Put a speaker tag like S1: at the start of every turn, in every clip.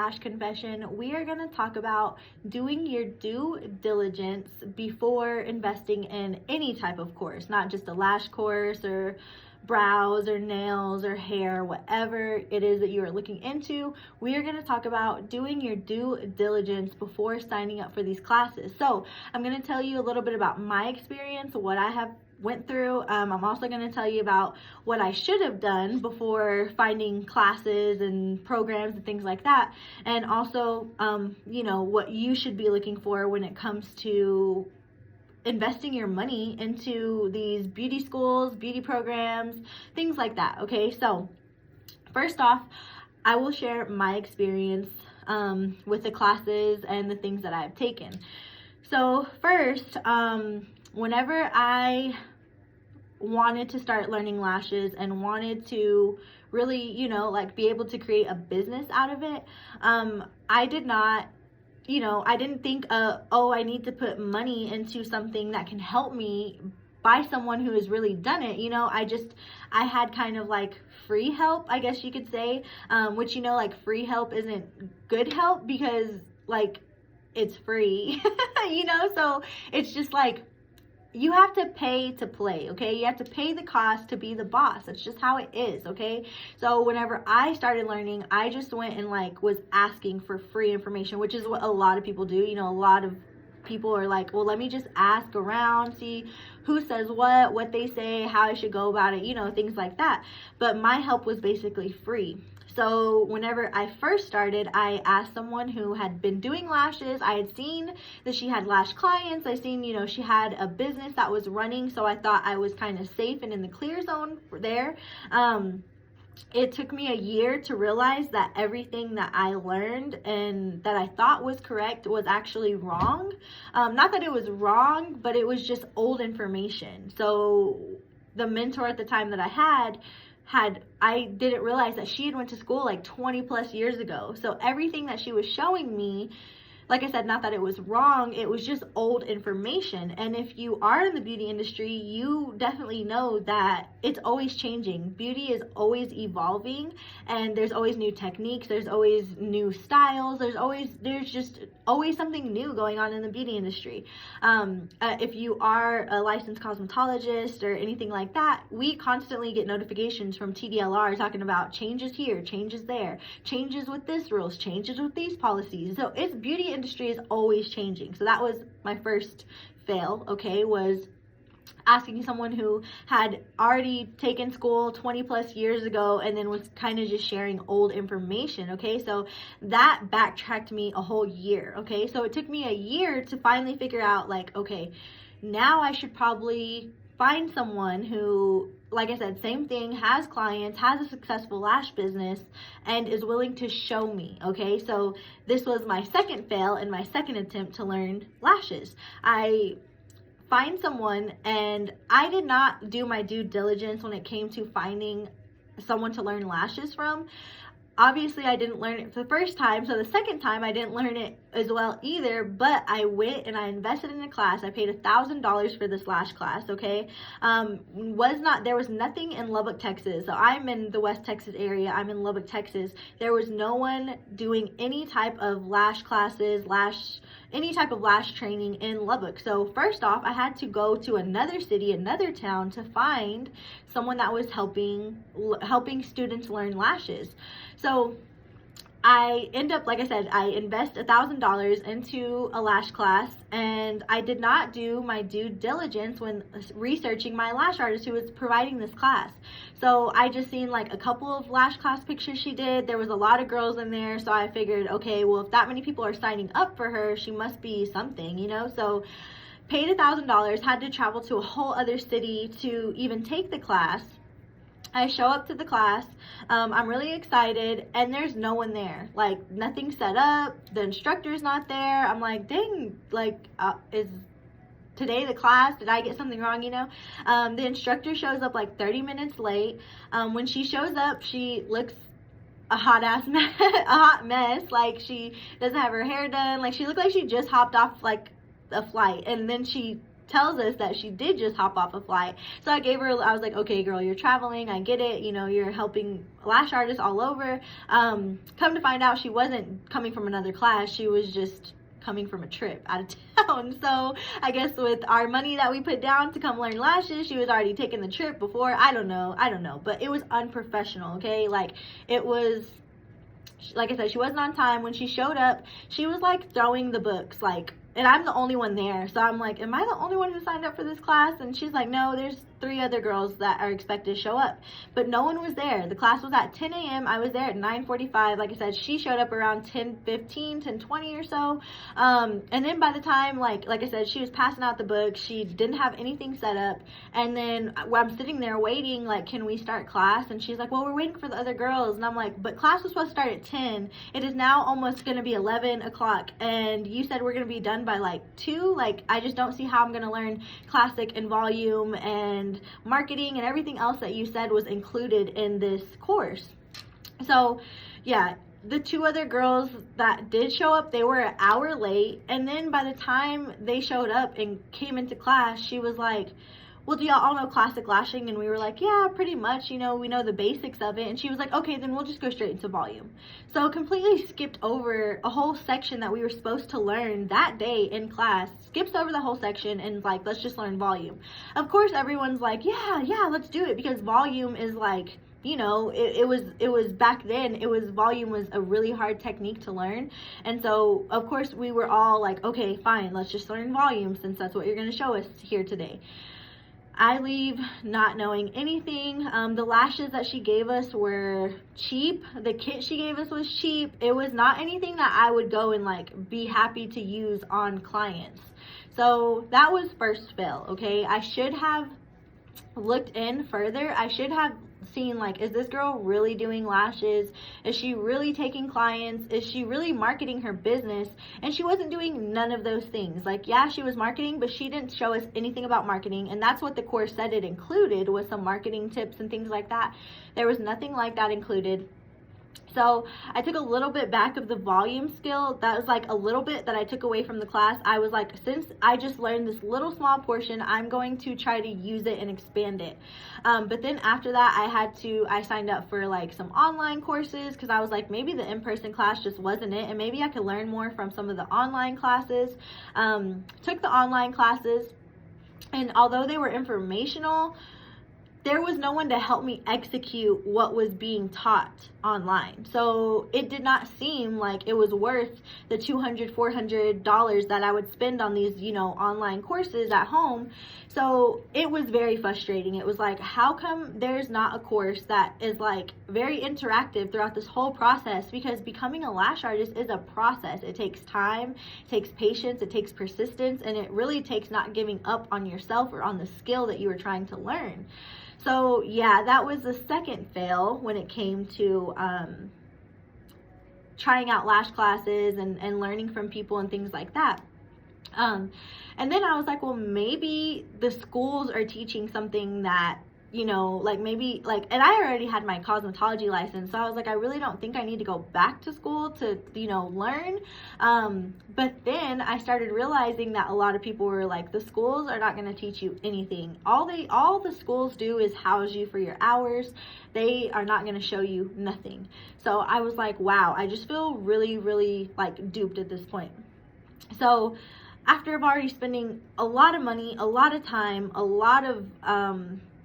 S1: Lash Confession, we are going to talk about doing your due diligence before investing in any type of course, not just a lash course or brows or nails or hair, whatever it is that you are looking into. We are going to talk about doing your due diligence before signing up for these classes. So I'm going to tell you a little bit about my experience, what I have went through. I'm also going to tell you about what I should have done before finding classes and programs and things like that, and also what you should be looking for when it comes to investing your money into these beauty schools, beauty programs, things like that. Okay, so first off, I will share my experience with the classes and the things that I've taken. So first, whenever I wanted to start learning lashes and wanted to really, be able to create a business out of it, I did not, I didn't think, I need to put money into something that can help me by someone who has really done it. I had kind of like free help, I guess you could say, which, free help isn't good help because it's free, so it's just like, you have to pay to play, okay? You have to pay the cost to be the boss. That's just how it is, okay? So whenever I started learning, I just went and was asking for free information, which is what a lot of people do. A lot of people are like, well, let me just ask around, see who says what they say, how I should go about it, things like that. But my help was basically free. So whenever I first started, I asked someone who had been doing lashes. I had seen that she had lash clients. I seen, she had a business that was running. So I thought I was kind of safe and in the clear zone there. It took me a year to realize that everything that I learned and that I thought was correct was actually wrong. Not that it was wrong, but it was just old information. So the mentor at the time that I didn't realize that she had went to school 20 plus years ago. So everything that she was showing me, like I said, not that it was wrong, it was just old information. And if you are in the beauty industry, you definitely know that it's always changing. Beauty is always evolving, and there's always new techniques, there's always new styles, there's just always something new going on in the beauty industry. If you are a licensed cosmetologist or anything like that, we constantly get notifications from TDLR talking about changes here, changes there, changes with this rules, changes with these policies. So it's beauty industry is always changing. So that was my first fail, okay, was asking someone who had already taken school 20 plus years ago and then was kind of just sharing old information, okay? So that backtracked me a whole year, okay? So it took me a year to finally figure out okay, now I should probably find someone who, like I said, same thing, has clients, has a successful lash business, and is willing to show me, okay? So this was my second fail and my second attempt to learn lashes. I find someone, and I did not do my due diligence when it came to finding someone to learn lashes from. Obviously, I didn't learn it for the first time, so the second time I didn't learn it as well either, but I went and I invested in a class. I paid $1,000 for this lash class, okay? There was nothing in Lubbock, Texas. So I'm in the West Texas area. I'm in Lubbock, Texas. There was no one doing any type of lash classes, any type of lash training in Lubbock. So first off, I had to go to another city, another town to find someone that was helping students learn lashes. So I end up, like I said, I invest $1,000 into a lash class, and I did not do my due diligence when researching my lash artist who was providing this class. So I just seen a couple of lash class pictures she did. There was a lot of girls in there, so I figured, okay, well, if that many people are signing up for her, she must be something, So paid $1,000, had to travel to a whole other city to even take the class. I show up to the class, I'm really excited, and there's no one there. Nothing set up, the instructor's not there. I'm like, dang, is today the class? Did I get something wrong, The instructor shows up 30 minutes late. When she shows up, she looks a hot mess. She doesn't have her hair done. She looked like she just hopped off a flight, and then she tells us that she did just hop off a flight. So I was like, okay, girl, you're traveling, I get it, you know, you're helping lash artists all over. Come to find out, she wasn't coming from another class, she was just coming from a trip out of town. So I guess with our money that we put down to come learn lashes, she was already taking the trip before. I don't know, but it was unprofessional. Okay, like it was, like I said, she wasn't on time. When she showed up, she was like throwing the books, like, and I'm the only one there, so I'm like, am I the only one who signed up for this class? And she's like, no, there's 3 other girls that are expected to show up, but no one was there. The class was at 10 a.m. I was there at 9:45. Like I said, she showed up around 10:15, 10:20 or so. And then by the time, like I said, she was passing out the books, she didn't have anything set up. And then I'm sitting there waiting, like, can we start class? And she's like, well, we're waiting for the other girls. And I'm like, but class was supposed to start at 10. It is now almost going to be 11 o'clock. And you said we're going to be done by like 2. Like, I just don't see how I'm going to learn classic and volume and marketing and everything else that you said was included in this course. So yeah, the 2 other girls that did show up, they were an hour late. And then by the time they showed up and came into class, she was like, well, do y'all all know classic lashing? And we were like, yeah, pretty much, you know, we know the basics of it. And she was like, okay, then we'll just go straight into volume. So completely skipped over a whole section that we were supposed to learn that day in class, skips over the whole section and like, let's just learn volume. Of course, everyone's like, yeah, let's do it, because volume is like, you know, it was back then, volume was a really hard technique to learn. And so of course we were all like, okay, fine, let's just learn volume since that's what you're going to show us here today. I leave not knowing anything. The lashes that she gave us were cheap. The kit she gave us was cheap. It was not anything that I would go and like be happy to use on clients. So that was first fail, okay? I should have looked in further. I should have seen, like, is this girl really doing lashes? Is she really taking clients? Is she really marketing her business? And she wasn't doing none of those things. Like, yeah, she was marketing, but she didn't show us anything about marketing. And that's what the course said it included, was some marketing tips and things like that. There was nothing like that included. So I took a little bit back of the volume skill. That was like a little bit that I took away from the class. I was like, since I just learned this little small portion, I'm going to try to use it and expand it. But then after that, I signed up for like some online courses, because I was like, maybe the in-person class just wasn't it, and maybe I could learn more from some of the online classes. Took the online classes, and although they were informational, there was no one to help me execute what was being taught online. So it did not seem like it was worth the $200, $400 that I would spend on these, you know, online courses at home. So it was very frustrating. It was like, how come there's not a course that is like very interactive throughout this whole process? Because becoming a lash artist is a process. It takes time, it takes patience, it takes persistence, and it really takes not giving up on yourself or on the skill that you were trying to learn. So yeah, that was the second fail when it came to trying out lash classes and learning from people and things like that. And then I was like, well, maybe the schools are teaching something that, you know, like maybe like, and I already had my cosmetology license, so I was like, I really don't think I need to go back to school to, you know, learn. But then I started realizing that a lot of people were like, the schools are not going to teach you anything. All the schools do is house you for your hours. They are not going to show you nothing. So I was like, wow, I just feel really, really like duped at this point. So after I'm already spending a lot of money, a lot of time, a lot of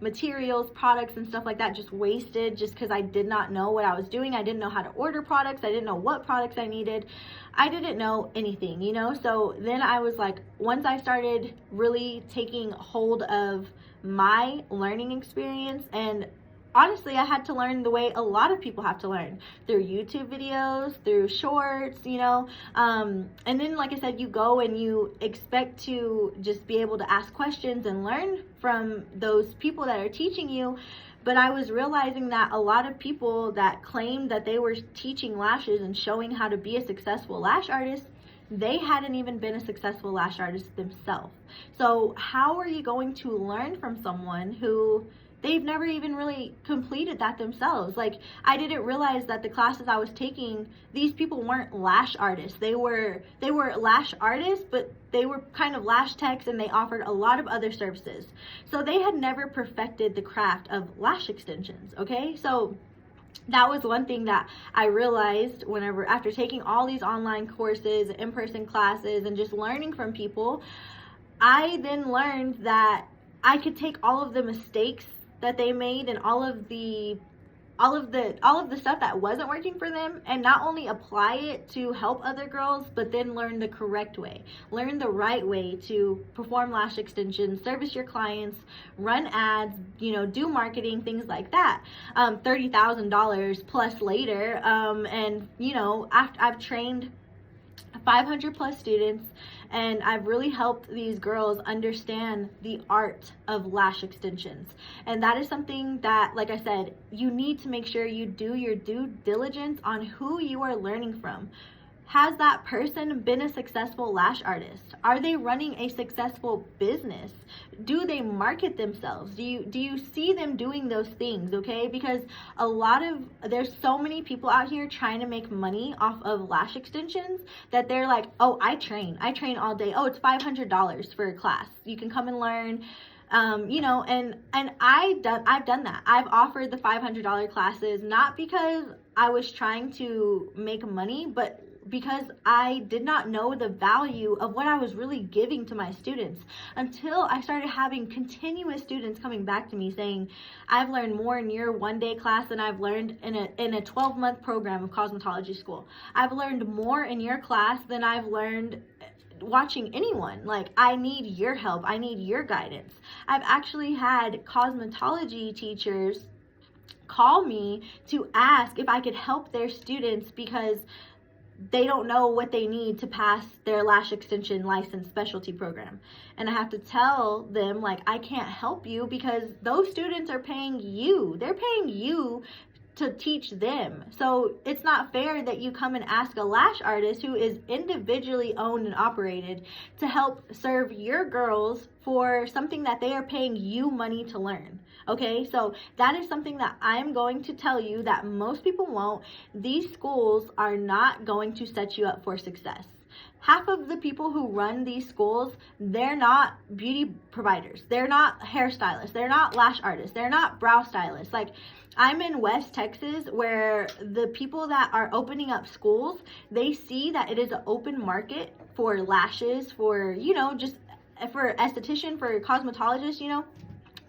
S1: materials, products and stuff like that just wasted, just because I did not know what I was doing. I didn't know how to order products. I didn't know what products I needed. I didn't know anything, you know? So then I was like, once I started really taking hold of my learning experience, and honestly, I had to learn the way a lot of people have to learn, through YouTube videos, through shorts, you know. And then, like I said, you go and you expect to just be able to ask questions and learn from those people that are teaching you. But I was realizing that a lot of people that claimed that they were teaching lashes and showing how to be a successful lash artist, they hadn't even been a successful lash artist themselves. So how are you going to learn from someone who they've never even really completed that themselves. Like, I didn't realize that the classes I was taking, these people weren't lash artists. They were lash artists, but they were kind of lash techs, and they offered a lot of other services. So they had never perfected the craft of lash extensions, okay? So that was one thing that I realized after taking all these online courses, in-person classes, and just learning from people. I then learned that I could take all of the mistakes that they made and all of the stuff that wasn't working for them, and not only apply it to help other girls, but then learn the correct way, learn the right way to perform lash extensions, service your clients, run ads, do marketing, things like that. $30,000 plus later, and after I've trained 500 plus students, and I've really helped these girls understand the art of lash extensions. And that is something that, like I said, you need to make sure you do your due diligence on who you are learning from. Has that person been a successful lash artist? Are they running a successful business? Do they market themselves? Do you see them doing those things, okay? Because there's so many people out here trying to make money off of lash extensions that they're like, oh, I train all day. Oh, it's $500 for a class. You can come and learn. And I've done that. I've offered the $500 classes, not because I was trying to make money, but because I did not know the value of what I was really giving to my students, until I started having continuous students coming back to me saying, I've learned more in your one-day class than I've learned in a 12-month program of cosmetology school. I've learned more in your class than I've learned watching anyone. Like, I need your help. I need your guidance. I've actually had cosmetology teachers call me to ask if I could help their students because they don't know what they need to pass their lash extension license specialty program. And I have to tell them, like, I can't help you because those students are paying you. They're paying you to teach them. So it's not fair that you come and ask a lash artist who is individually owned and operated to help serve your girls for something that they are paying you money to learn. Okay, so that is something that I'm going to tell you that most people won't. These schools are not going to set you up for success. Half of the people who run these schools, they're not beauty providers. They're not hairstylists. They're not lash artists. They're not brow stylists. Like, I'm in West Texas, where the people that are opening up schools, they see that it is an open market for lashes, for, just for esthetician, for cosmetologist,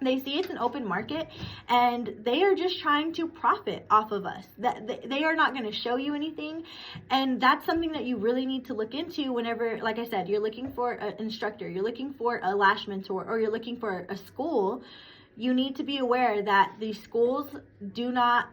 S1: they see it's an open market, and they are just trying to profit off of us. That they are not going to show you anything, and that's something that you really need to look into whenever, like I said, you're looking for an instructor, you're looking for a lash mentor, or you're looking for a school. You need to be aware that these schools do not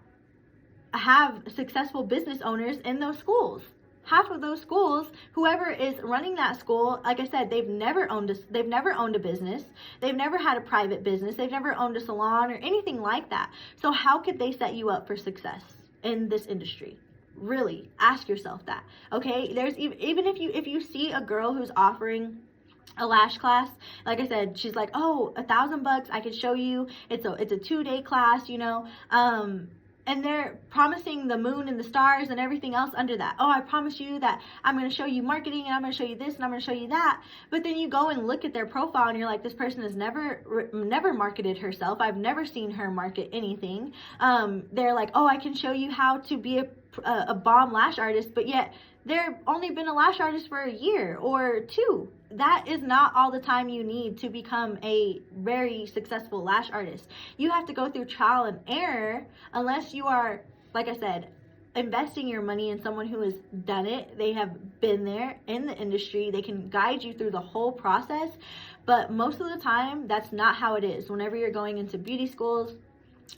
S1: have successful business owners in those schools. Half of those schools, whoever is running that school, like I said, they've never owned a business. They've never had a private business. They've never owned a salon or anything like that. So how could they set you up for success in this industry? Really, ask yourself that. Okay, there's even if you see a girl who's offering a lash class, like I said, she's like, oh, $1,000, I can show you. It's a 2-day class, and they're promising the moon and the stars and everything else under that. Oh, I promise you that I'm going to show you marketing, and I'm going to show you this, and I'm going to show you that. But then you go and look at their profile, and you're like, this person has never marketed herself. I've never seen her market anything. They're like, oh, I can show you how to be a bomb lash artist, but yet they've only been a lash artist for a year or 2. That is not all the time you need to become a very successful lash artist. You have to go through trial and error, unless you are, like I said, investing your money in someone who has done it. They have been there in the industry. They can guide you through the whole process. But most of the time, that's not how it is. Whenever you're going into beauty schools,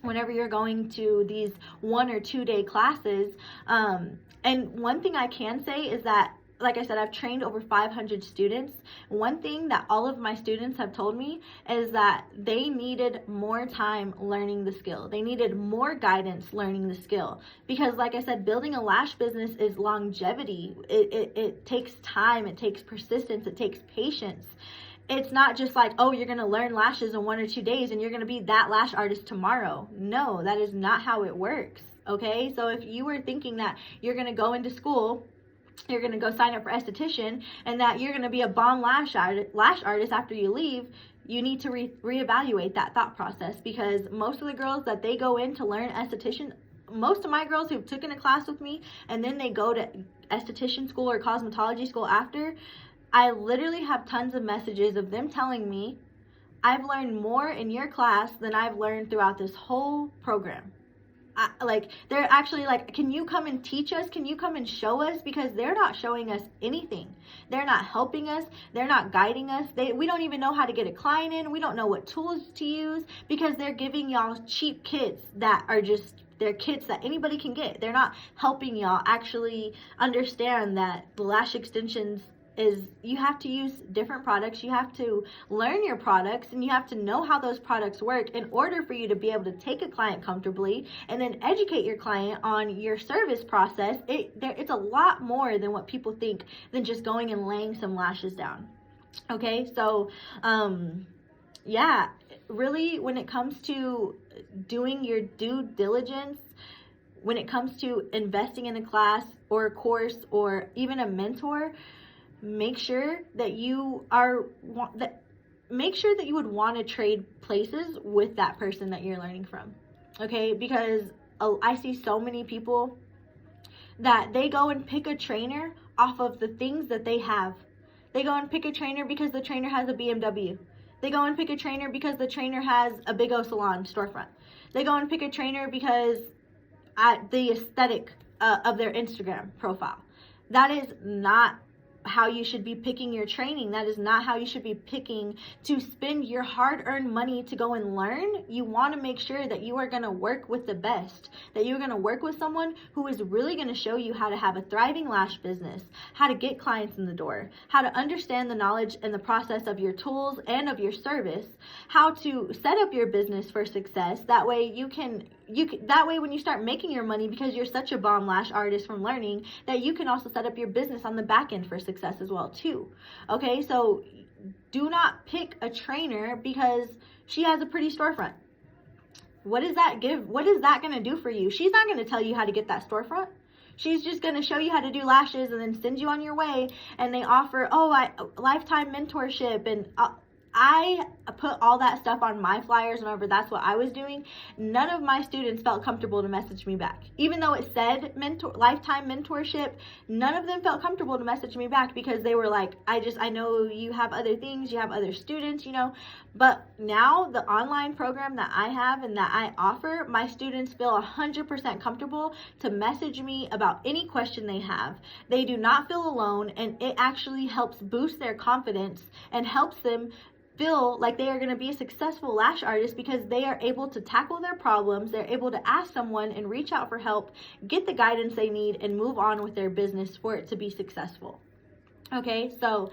S1: whenever you're going to these 1 or 2 day classes, and one thing I can say is that, like I said, I've trained over 500 students. One thing that all of my students have told me is that they needed more time learning the skill. They needed more guidance learning the skill. Because, like I said, building a lash business is longevity. It takes time. It takes persistence. It takes patience. it's not just like, oh, you're going to learn lashes in 1 or 2 days and you're going to be that lash artist tomorrow. No, that is not how it works. Okay, so if you were thinking that you're going to go into school, you're going to go sign up for esthetician, and that you're going to be a bomb lash artist after you leave, you need to reevaluate that thought process, because most of the girls that they go in to learn esthetician, most of my girls who've taken a class with me and then they go to esthetician school or cosmetology school after, I literally have tons of messages of them telling me, I've learned more in your class than I've learned throughout this whole program. They're actually like, can you come and teach us? Can you come and show us? Because they're not showing us anything. They're not helping us. They're not guiding us. We don't even know how to get a client in. We don't know what tools to use, because they're giving y'all cheap kits that are just, they're kits that anybody can get. They're not helping y'all actually understand that the lash extensions is, you have to use different products, you have to learn your products, and you have to know how those products work in order for you to be able to take a client comfortably and then educate your client on your service process. It's a lot more than what people think than just going and laying some lashes down. Okay, so yeah, really, when it comes to doing your due diligence, when it comes to investing in a class or a course or even a mentor, make sure that you would want to trade places with that person that you're learning from. Okay, because I see so many people that they go and pick a trainer off of the things that they have. They go and pick a trainer because the trainer has a BMW. They go and pick a trainer because the trainer has a big O salon storefront. They go and pick a trainer because the aesthetic of their Instagram profile. That is not how you should be picking your training. That is not how you should be picking to spend your hard-earned money to go and learn. You want to make sure that you are going to work with the best, that you're going to work with someone who is really going to show you how to have a thriving lash business, how to get clients in the door, how to understand the knowledge and the process of your tools and of your service, how to set up your business for success. That way that way when you start making your money, because you're such a bomb lash artist from learning, that you can also set up your business on the back end for success as well too. Okay, so do not pick a trainer because she has a pretty storefront. What does that give? What is that going to do for you? She's not going to tell you how to get that storefront. She's just going to show you how to do lashes and then send you on your way. And they offer, lifetime mentorship, and I put all that stuff on my flyers whenever that's what I was doing. None of my students felt comfortable to message me back. Even though it said lifetime mentorship, none of them felt comfortable to message me back, because they were like, I know you have other things, you have other students, But now the online program that I have and that I offer, my students feel 100% comfortable to message me about any question they have. They do not feel alone, and it actually helps boost their confidence and helps them feel like they are going to be a successful lash artist, because they are able to tackle their problems. They're able to ask someone and reach out for help, get the guidance they need, and move on with their business for it to be successful. Okay, so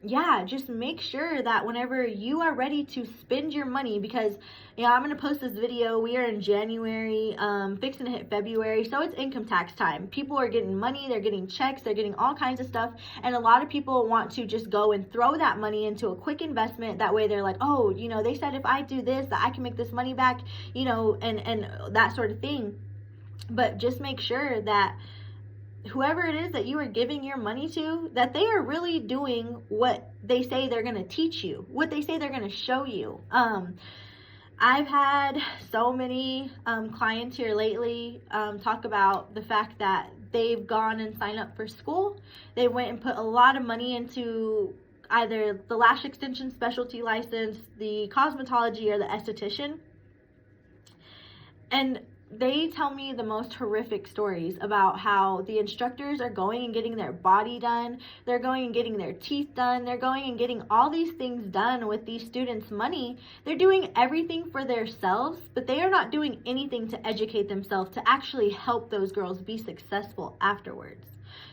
S1: yeah, just make sure that whenever you are ready to spend your money, because I'm going to post this video, we are in January, fixing to hit February, so it's income tax time. People are getting money, they're getting checks, they're getting all kinds of stuff, and a lot of people want to just go and throw that money into a quick investment. That way they're like, oh, they said if I do this, that I can make this money back, and that sort of thing. But just make sure that whoever it is that you are giving your money to, that they are really doing what they say they're going to teach you, what they say they're going to show you. I've had so many clients here lately talk about the fact that they've gone and signed up for school. They went and put a lot of money into either the lash extension specialty license, the cosmetology, or the esthetician. And they tell me the most horrific stories about how the instructors are going and getting their body done, they're going and getting their teeth done, they're going and getting all these things done with these students' money. They're doing everything for themselves, but they are not doing anything to educate themselves to actually help those girls be successful afterwards.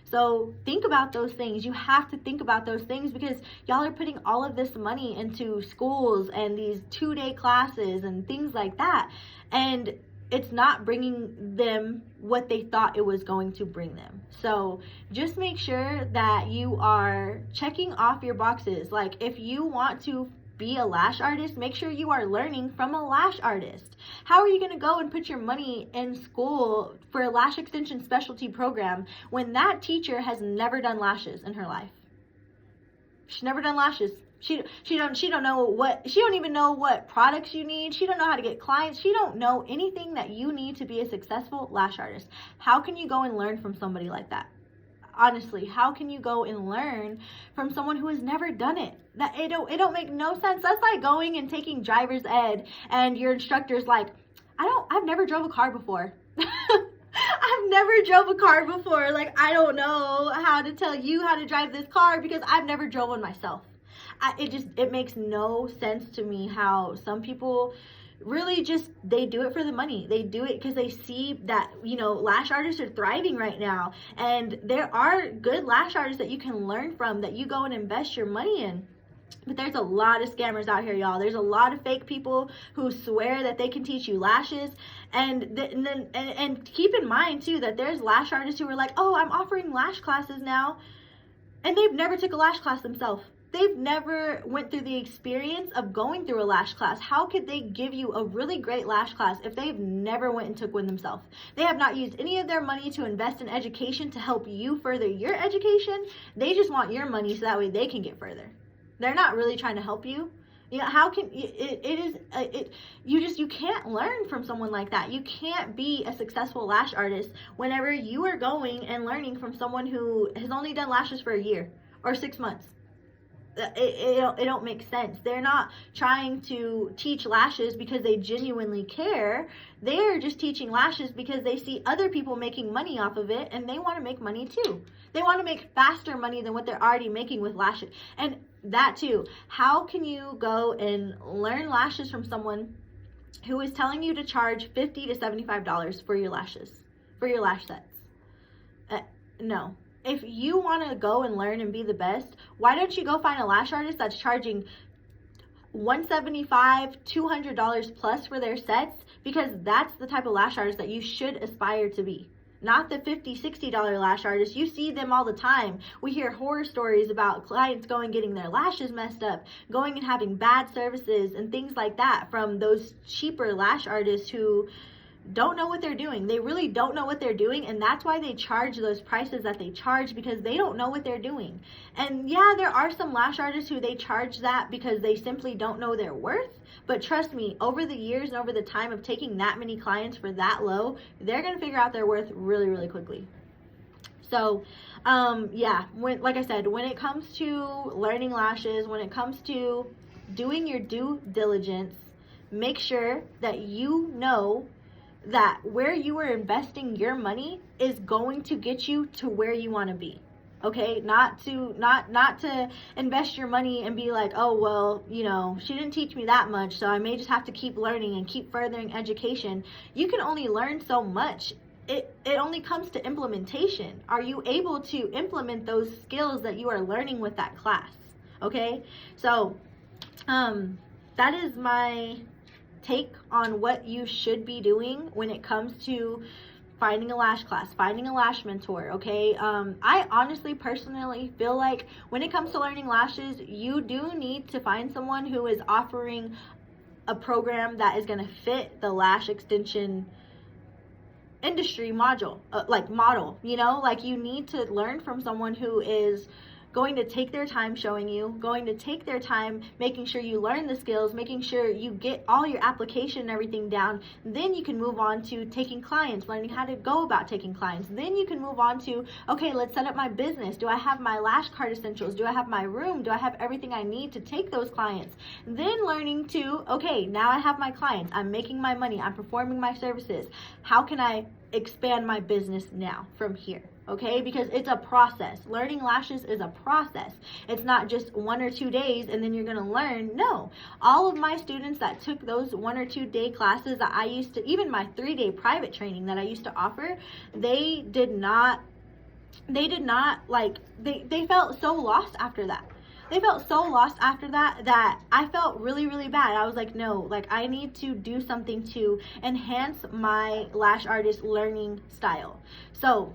S1: So think about those things. You have to think about those things, because y'all are putting all of this money into schools and these 2-day classes and things like that. And it's not bringing them what they thought it was going to bring them. So just make sure that you are checking off your boxes. Like, if you want to be a lash artist, make sure you are learning from a lash artist. How are you going to go and put your money in school for a lash extension specialty program when that teacher has never done lashes in her life? She's never done lashes. She don't even know what products you need. She don't know how to get clients. She don't know anything that you need to be a successful lash artist. How can you go and learn from somebody like that? Honestly, how can you go and learn from someone who has never done it? That it don't make no sense. That's like going and taking driver's ed and your instructor's like, I've never drove a car before. I've never drove a car before. Like, I don't know how to tell you how to drive this car because I've never drove one myself. It makes no sense to me how some people really just, they do it for the money. They do it because they see that, lash artists are thriving right now. And there are good lash artists that you can learn from, that you go and invest your money in. But there's a lot of scammers out here, y'all. There's a lot of fake people who swear that they can teach you lashes. And keep in mind, too, that there's lash artists who are like, oh, I'm offering lash classes now. And they've never took a lash class themselves. They've never went through the experience of going through a lash class. How could they give you a really great lash class if they've never went and took one themselves? They have not used any of their money to invest in education to help you further your education. They just want your money so that way they can get further. They're not really trying to help you. How can you can't learn from someone like that. You can't be a successful lash artist whenever you are going and learning from someone who has only done lashes for a year or 6 months. It don't make sense. They're not trying to teach lashes because they genuinely care. They're just teaching lashes because they see other people making money off of it and they want to make money too. They want to make faster money than what they're already making with lashes. And that too, how can you go and learn lashes from someone who is telling you to charge $50 to $75 for your lashes, for your lash sets? No. If you want to go and learn and be the best, why don't you go find a lash artist that's charging $175, $200 plus for their sets? Because that's the type of lash artist that you should aspire to be. Not the $50, $60 lash artists. You see them all the time. We hear horror stories about clients going getting their lashes messed up, going and having bad services and things like that from those cheaper lash artists who don't know what they're doing. They really don't know what they're doing, and that's why they charge those prices that they charge, because they don't know what they're doing. And yeah, there are some lash artists who they charge that because they simply don't know their worth. But trust me, over the years and over the time of taking that many clients for that low, they're going to figure out their worth really, really quickly. So, like I said, when it comes to learning lashes, when it comes to doing your due diligence, make sure that you know that where you are investing your money is going to get you to where you want to be. Okay, not to invest your money and be like, oh, well, she didn't teach me that much, so I may just have to keep learning and keep furthering education. You can only learn so much. It only comes to implementation. Are you able to implement those skills that you are learning with that class? Okay, so that is my take on what you should be doing when it comes to finding a lash class, finding a lash mentor, okay? I honestly, personally feel like when it comes to learning lashes, you do need to find someone who is offering a program that is going to fit the lash extension industry model. You need to learn from someone who is going to take their time showing you, going to take their time making sure you learn the skills, making sure you get all your application and everything down. Then you can move on to taking clients, learning how to go about taking clients. Then you can move on to, okay, let's set up my business. Do I have my lash card essentials? Do I have my room? Do I have everything I need to take those clients? Then learning to, okay, now I have my clients. I'm making my money. I'm performing my services. How can I expand my business now from here? Okay, because it's a process. Learning lashes is a process. It's not just 1 or 2 days and then you're going to learn. No, all of my students that took those 1 or 2 day classes that I used to, even my 3-day private training that I used to offer, they felt so lost after that. They felt so lost after that I felt really, really bad. I was like, no, like I need to do something to enhance my lash artist learning style. So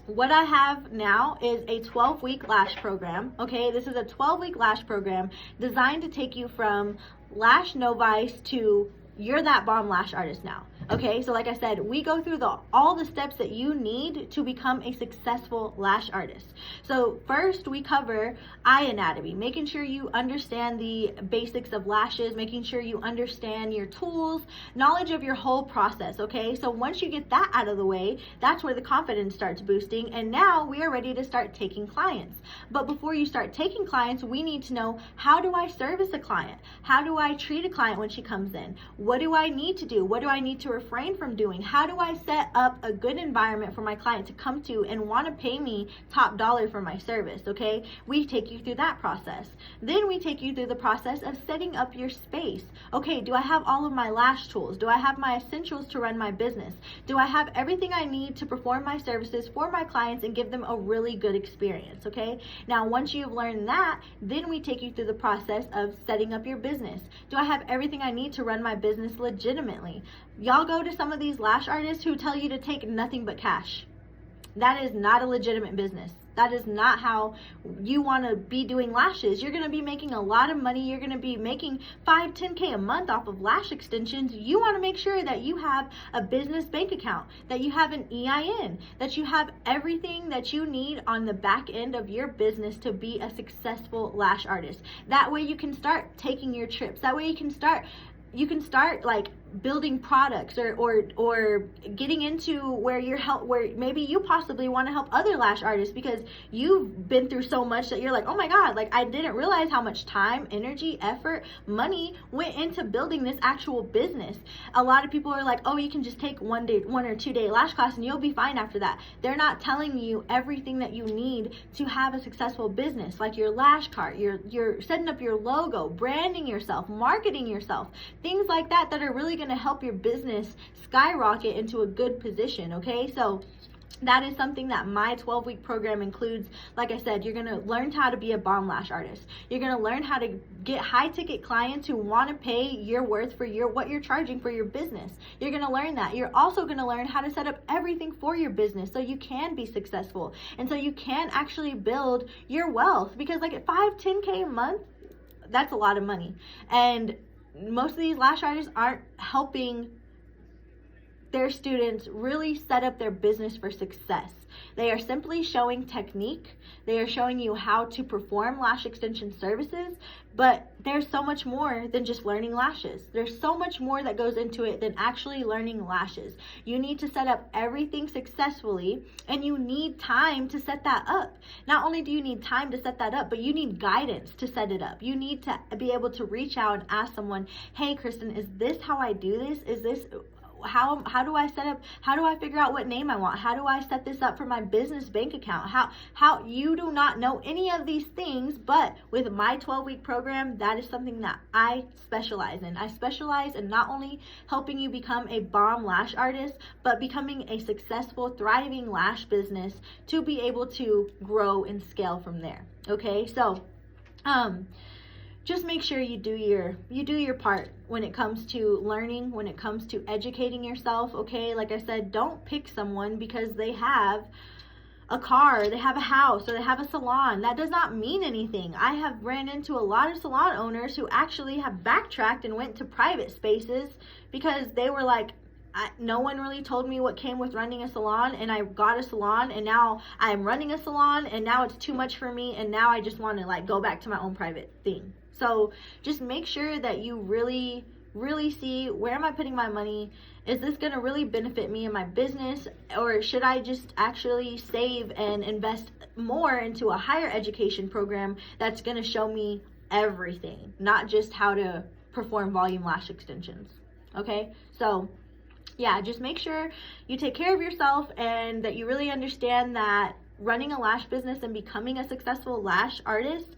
S1: what I have now is a 12-week lash program. Okay, this is a 12-week lash program designed to take you from lash novice to you're that bomb lash artist now. Okay, so like I said, we go through all the steps that you need to become a successful lash artist. So first we cover eye anatomy, making sure you understand the basics of lashes, making sure you understand your tools, knowledge of your whole process. Okay, so once you get that out of the way, that's where the confidence starts boosting, and now we are ready to start taking clients. But before you start taking clients, we need to know, how do I service a client? How do I treat a client when she comes in? What do I need to do? What do I need to refrain from doing? How do I set up a good environment for my client to come to and want to pay me top dollar for my service? Okay, we take you through that process. Then we take you through the process of setting up your space. Okay, do I have all of my lash tools? Do I have my essentials to run my business? Do I have everything I need to perform my services for my clients and give them a really good experience? Okay, now once you've learned that, then we take you through the process of setting up your business. Do I have everything I need to run my business legitimately? Y'all go to some of these lash artists who tell you to take nothing but cash. That is not a legitimate business. That is not how you want to be doing lashes. You're going to be making a lot of money. You're going to be making 5, 10K a month off of lash extensions. You want to make sure that you have a business bank account, that you have an EIN, that you have everything that you need on the back end of your business to be a successful lash artist. That way you can start taking your trips. That way you can start like building products or getting into where maybe you possibly want to help other lash artists because you've been through so much that you're like, oh my God, like I didn't realize how much time, energy, effort, money went into building this actual business. A lot of people are like, oh, you can just take 1 or 2 day lash class and you'll be fine after that. They're not telling you everything that you need to have a successful business, like your lash cart, you're setting up your logo, branding yourself, marketing yourself, things like that are really going to help your business skyrocket into a good position. Okay, so that is something that my 12-week program includes. Like I said, you're going to learn how to be a bomb lash artist. You're going to learn how to get high ticket clients who want to pay your worth for what you're charging for your business. You're going to learn that. You're also going to learn how to set up everything for your business so you can be successful and so you can actually build your wealth, because like at 5, 10K a month, that's a lot of money. And most of these lash artists aren't helping their students really set up their business for success. They are simply showing technique. They are showing you how to perform lash extension services, but there's so much more than just learning lashes. There's so much more that goes into it than actually learning lashes. You need to set up everything successfully, and you need time to set that up. Not only do you need time to set that up, but you need guidance to set it up. You need to be able to reach out and ask someone, hey, Kristen, is this how I do this? Is this how do I set up, how do I figure out what name I want? How do I set this up for my business bank account? How you do not know any of these things, but with my 12-week program, that is something that I specialize in. I specialize in not only helping you become a bomb lash artist, but becoming a successful, thriving lash business to be able to grow and scale from there. Okay, so just make sure you do your part when it comes to learning, when it comes to educating yourself. Okay, like I said, don't pick someone because they have a car, they have a house, or they have a salon. That does not mean anything. I have ran into a lot of salon owners who actually have backtracked and went to private spaces because they were like, no one really told me what came with running a salon, and I got a salon, and now I'm running a salon, and now it's too much for me, and now I just want to like go back to my own private thing. So just make sure that you really see, where am I putting my money? Is this going to really benefit me in my business, or should I just actually save and invest more into a higher education program that's going to show me everything, not just how to perform volume lash extensions? Okay, so yeah, just make sure you take care of yourself and that you really understand that running a lash business and becoming a successful lash artist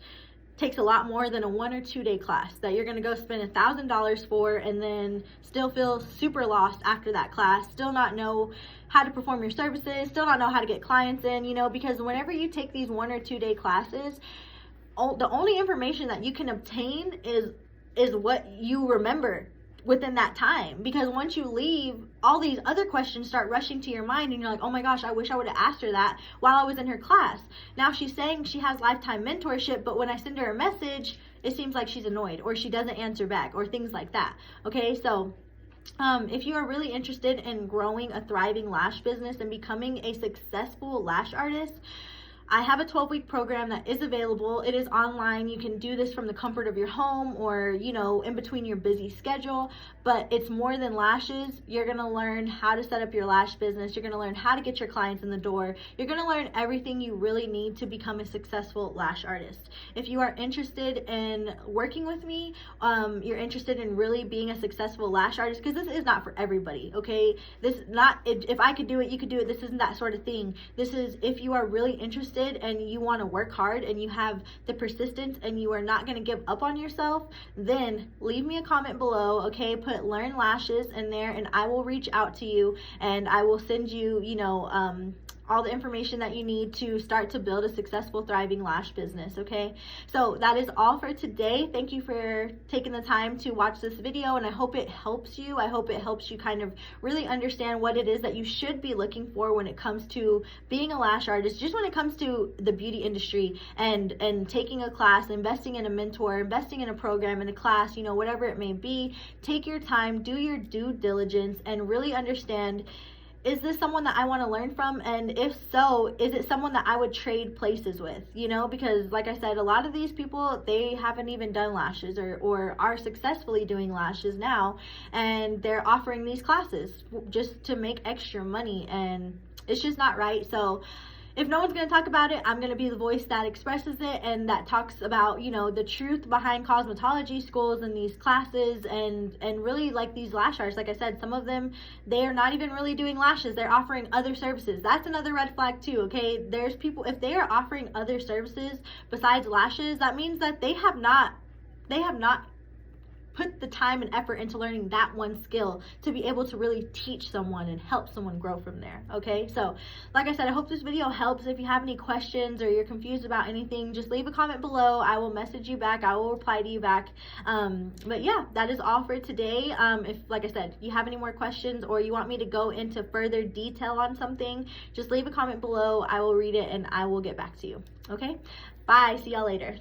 S1: takes a lot more than a 1 or 2 day class that you're going to go spend $1,000 for and then still feel super lost after that class, still not know how to perform your services, still not know how to get clients in, because whenever you take these 1 or 2 day classes, the only information that you can obtain is what you remember within that time, because once you leave, all these other questions start rushing to your mind and you're like, oh my gosh, I wish I would have asked her that while I was in her class. Now she's saying she has lifetime mentorship, but when I send her a message, it seems like she's annoyed or she doesn't answer back or things like that. Okay, so if you are really interested in growing a thriving lash business and becoming a successful lash artist, I have a 12-week program that is available. It is online. You can do this from the comfort of your home or, in between your busy schedule, but it's more than lashes. You're going to learn how to set up your lash business. You're going to learn how to get your clients in the door. You're going to learn everything you really need to become a successful lash artist. If you are interested in working with me, you're interested in really being a successful lash artist, because this is not for everybody, okay? This is not, if I could do it, you could do it. This isn't that sort of thing. This is if you are really interested and you want to work hard and you have the persistence and you are not going to give up on yourself, then leave me a comment below, okay? Put learn lashes in there and I will reach out to you and I will send you, all the information that you need to start to build a successful, thriving lash business, okay? So that is all for today. Thank you for taking the time to watch this video, and I hope it helps you. I hope it helps you kind of really understand what it is that you should be looking for when it comes to being a lash artist, just when it comes to the beauty industry and taking a class, investing in a mentor, investing in a program, in a class, whatever it may be. Take your time, do your due diligence, and really understand, is this someone that I want to learn from? And if so, is it someone that I would trade places with? Because like I said, a lot of these people, they haven't even done lashes or are successfully doing lashes now, and they're offering these classes just to make extra money, and it's just not right. So if no one's going to talk about it, I'm going to be the voice that expresses it and that talks about, the truth behind cosmetology schools and these classes and really like these lash artists. Like I said, some of them, they are not even really doing lashes. They're offering other services. That's another red flag too, okay? There's people, if they are offering other services besides lashes, that means that they have not put the time and effort into learning that one skill to be able to really teach someone and help someone grow from there, okay? So like I said, I hope this video helps. If you have any questions or you're confused about anything, just leave a comment below. I will message you back. I will reply to you back. But yeah, that is all for today. If, like I said, you have any more questions or you want me to go into further detail on something, just leave a comment below. I will read it and I will get back to you, okay? Bye. See y'all later.